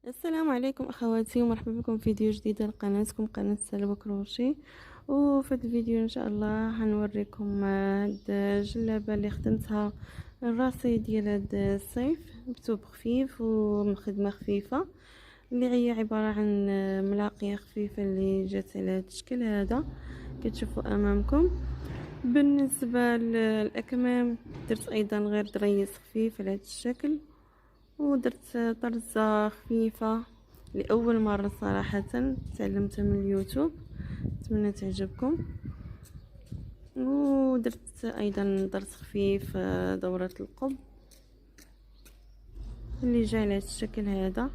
السلام عليكم اخواتي، ومرحبا بكم في فيديو جديد لقناتكم قناه سلوى كروشي. وفي هذا الفيديو ان شاء الله هنوريكم هاد الجلابه اللي خدمتها الراسي ديال هاد الصيف بثوب خفيف وخدمه خفيفه، اللي هي عباره عن ملاقيه خفيفه اللي جات على هذا الشكل هذا كتشوفوا امامكم. بالنسبه للاكمام درت ايضا غير دريس خفيف على هذا الشكل، ودرت طرزة خفيفة لأول مرة صراحة تعلمتها من اليوتيوب، أتمنى تعجبكم. ودرت أيضا طرز خفيف دورة القب اللي جاي على الشكل هذا،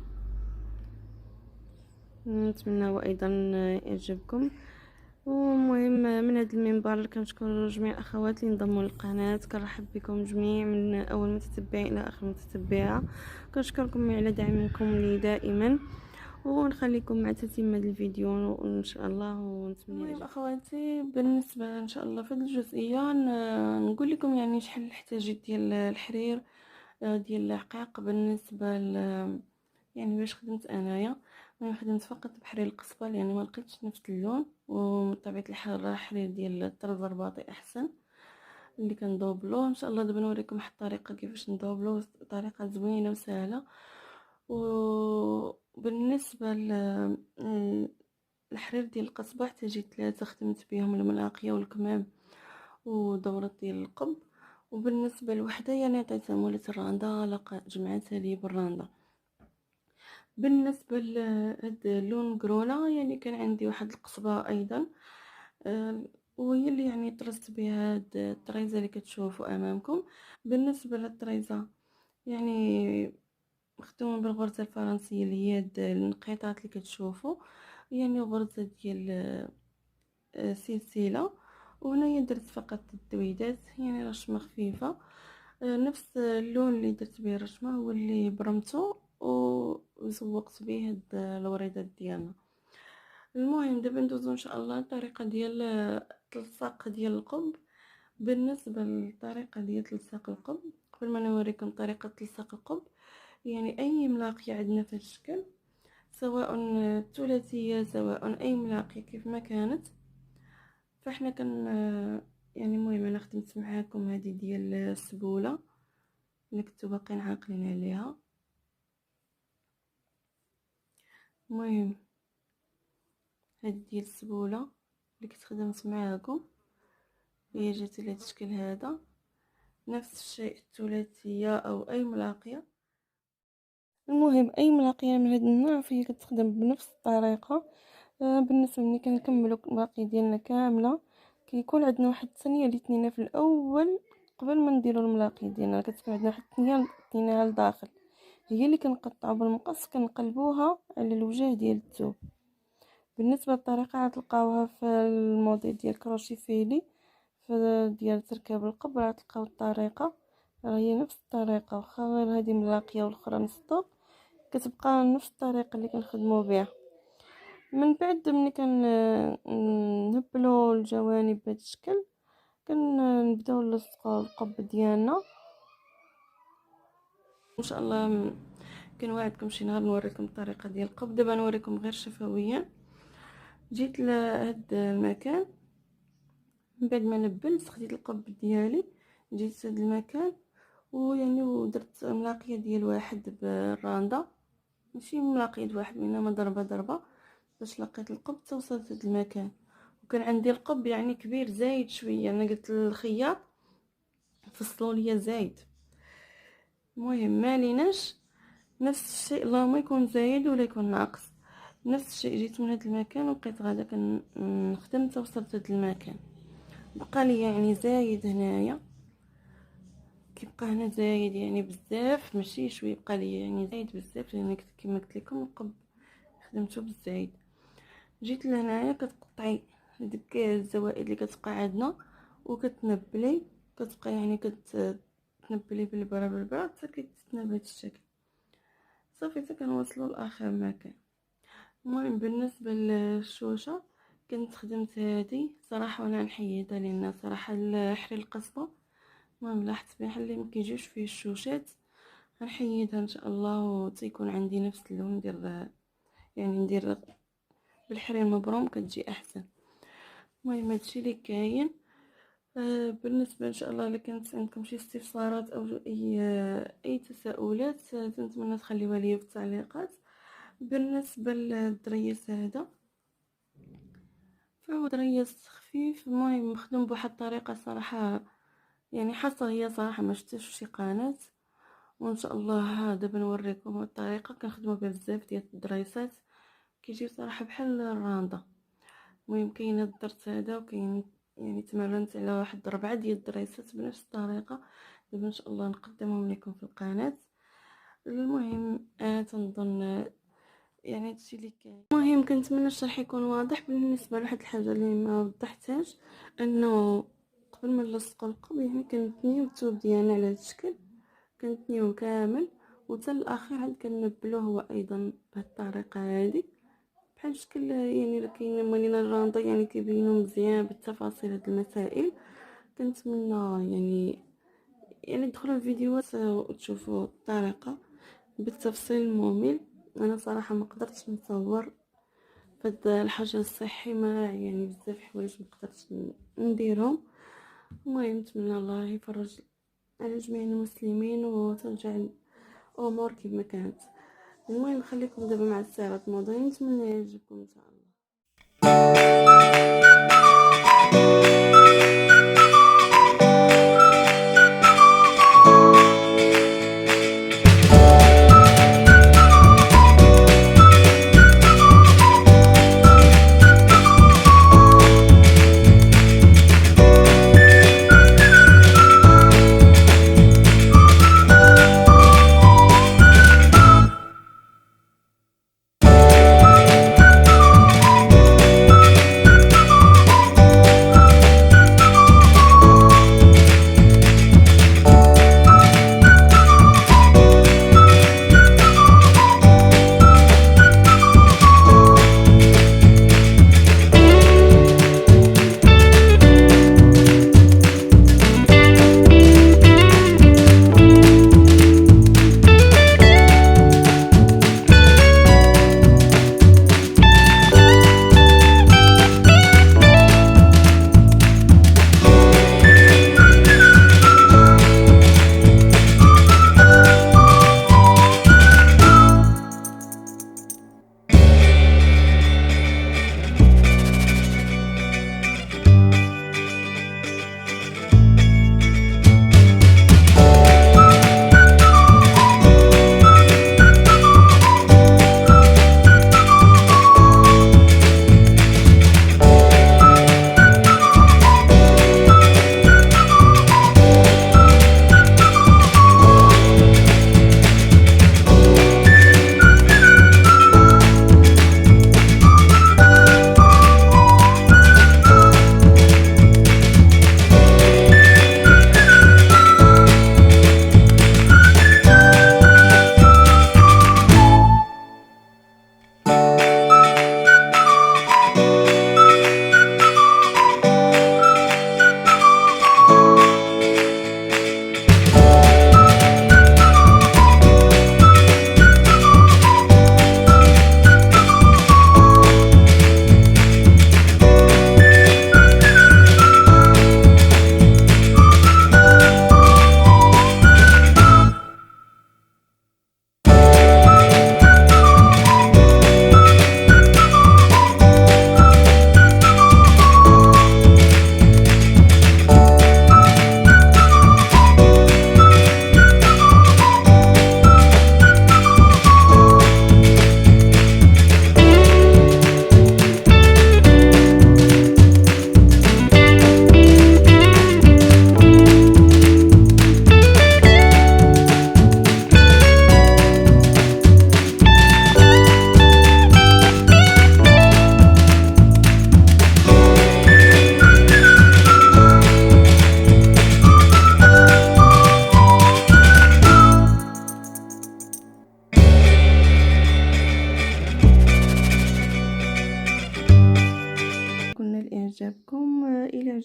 نتمنى أيضا يعجبكم. ومهم من هذا المنبر كنشكر جميع الاخوات اللي انضموا للقناه، كنرحب بكم جميع من اول متتبع الى اخر متتبعه. كنشكركم على دعمكم لي دائما، ونخليكم مع تتمه الفيديو ان شاء الله ونتمنى. المهم اخواتي، بالنسبه ان شاء الله في هذه الجزئيه نقول لكم يعني شحال احتاجيت ديال الحرير ديال العقاق. بالنسبه يعني باش خدمت انايا، انا خدمت فقط بحرير القصبه لان ما لقيتش نفس اللون، وبطبيعه الحال الحرير ديال الطرز الرباطي احسن اللي كندوبلو. ان شاء الله دابا نوريكم واحد الطريقه كيفاش ندوبلو، طريقه زوينه وسهله. وبالنسبه الحرير ديال القصبه احتاجيت 3 خدمت بهم الملاقيه والكمام ودورة ديال القب. وبالنسبه لوحده يعني عطيتها مولات الراندا، جمعتها لي بالراندا. بالنسبه لهاد اللون كرولا يعني كان عندي واحد القصبه ايضا، وهي اللي يعني طرزت بها هاد الطريزه اللي كتشوفوا امامكم. بالنسبه للطريزه يعني مخدومه بالغرزه الفرنسيه اللي هي هاد النقيطات اللي كتشوفوا، يعني غرزه ديال سلسله. وهنايا درت فقط الدويدات يعني رشمه خفيفه، نفس اللون اللي درت به الرشمه هو اللي برمته وزوقت به هاد الوريدات ديالنا. المهم دابا ندوزو ان شاء الله الطريقه ديال تلصاق ديال القب. بالنسبه للطريقه ديال تلصاق القب، قبل ما نوريكم طريقه تلصاق القب، يعني اي ملاقيه عندنا في الشكل، سواء ثلاثيه سواء اي ملاقيه كيف ما كانت، فاحنا يعني المهم انا خدمت معاكم هذه ديال السبوله اللي كنتو باقيين عاقلين عليها. المهم هذه ديال السبوله اللي كنت خدمت معاكم هي جات على الشكل هذا. نفس الشيء الثلاثيه او اي ملاقيه، المهم اي ملاقيه من هذا النوع فهي كتخدم بنفس الطريقه. بالنسبه ملي كنكملوا الملاقيه ديالنا كامله كيكون عندنا واحد الثانيه اللي تنينا في الاول قبل ما نديروا الملاقيه ديالنا، كتكون عندنا واحد الثانيه تنيناها لداخل، هي اللي كنقطعوا بالمقص كنقلبوها على الوجه ديال الثوب. بالنسبه للطريقه غتلقاوها في الموديل ديال كروشي فيلي في ديال تركيب القب، غتلقاو الطريقه هي نفس الطريقه، واخا غير هذه ملاقيه والاخرى مسطوق كتبقى نفس الطريقه اللي كنخدموا بها. من بعد ملي نهبلوا الجوانب بهذا الشكل كنبداو نلصقوا القب ديالنا ان شاء الله. كنوعدكم شي نهار نوريكم الطريقه ديال القب. دابا نوريكم غير شفويا. جيت لهاد المكان من بعد ما نبلت، خديت القب ديالي جيت لهاد المكان ويعني ودرت ملاقيه ديال واحد بالراندا، ماشي ملاقيه واحد وانما ضربه ضربه باش لقيت القب حتى وصلت لهاد المكان. وكان عندي القب يعني كبير زايد شويه، انا قلت للخياط فصلوا لي زايد. المهم ما ليناش، نفس الشيء اللهم يكون زايد ولا يكون ناقص. نفس الشيء جيت من هذا المكان وبقيت غادا كنخدم حتى وصلت لهذا المكان. بقى لي يعني زايد هنايا، كيبقى هنا زايد يعني بزاف ماشي شويه، بقى لي يعني زايد بزاف لان كما قلت لكم القب خدمته بالزايد. جيت لهنايا كتقطعي هذيك الزوائد اللي كتبقى عندنا وكتنبلي، كتبقى يعني كتنبلي بالبرا حتى كيتسنى بهذا الشكل صافي حتى كنوصلوا لاخر مكان. المهم بالنسبه للشوشه كنت خدمت هذه صراحه وانا نحيدها لان صراحه الحرير القصبه المهم لاحظت بحال اللي مكيجيوش فيه الشوشات، غنحيدها ان شاء الله وتيكون عندي نفس اللون. ندير يعني ندير بالحرير مبروم كتجي احسن. المهم هادشي اللي كاين. بالنسبه ان شاء الله الا كانت عندكم شي استفسارات او اي تساؤلات نتمنى تخليوها لي في التعليقات. بالنسبه للدريس هذا فهو دريس خفيف، المهم مخدوم بواحد الطريقه صراحه يعني حاسه هي صراحه ما شفتش في شي قناه. وان شاء الله دابا نوريكم الطريقه كنخدموا بها بزاف ديال الدريسات كيجيو صراحه بحال الراندا. المهم كاين هاد الدرس هذا وكاين يعني تمرنت على واحد 4 ديال الدريسات بنفس الطريقه. دابا ان شاء الله نقدمهم لكم في القناه. المهم تنظن يعني هادشي اللي كاين. المهم كنتمنى الشرح يكون واضح. بالنسبه لواحد الحاجه اللي ما وضحتهاش انه قبل ما نلصقوا القب يعني كنتنيو الثوب ديالنا على هاد الشكل، كنتنيوه كامل وحتى الاخير عاد كنبلوه هو ايضا بهاد الطريقه هذه بحال الشكل. يعني الا كاين مالين الراندا يعني كيبينوا مزيان بالتفاصيل هاد المسائل. كنتمنى يعني تدخلوا الفيديوهات وتشوفوا الطريقه بالتفصيل الممل. انا صراحه ما قدرتش نصور فهاد الحجر الصحي، ما يعني بزاف حوايج ما قدرتش نديرهم. المهم نتمنى الله يفرج على جميع المسلمين وترجع الامور كما كانت. المهم خليكم دابا مع السيارة الموضوع، نتمنى يعجبكم ان شاء الله.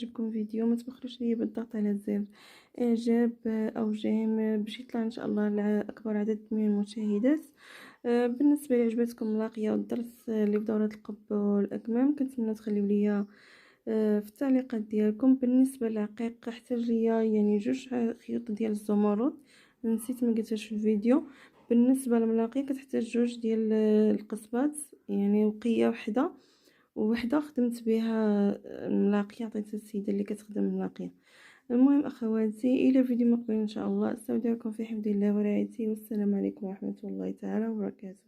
عجبكم الفيديو ما تبخلوش ليا بالضغط على زر اعجاب او جيم باش يطلع ان شاء الله لاكبر عدد من المشاهدات. بالنسبه لي عجبتكم اللاقيه والدرس اللي في دوره القب والاكمام كنتمنى تخليو ليا في التعليقات ديالكم. بالنسبه للعقيق احتاج ليا يعني 2 خيوط ديال الزمرد، نسيت ما قلتهاش في الفيديو. بالنسبه للملاقيه كتحتاج 2 ديال القصبات، يعني وقيه وحده خدمت بها الملاقيه عطيتها السيده اللي كتخدم الملاقيه. المهم اخواتي الى فيديو مقبل ان شاء الله، استودعكم في حفظ الله ورعايته، والسلام عليكم ورحمه الله تعالى وبركاته.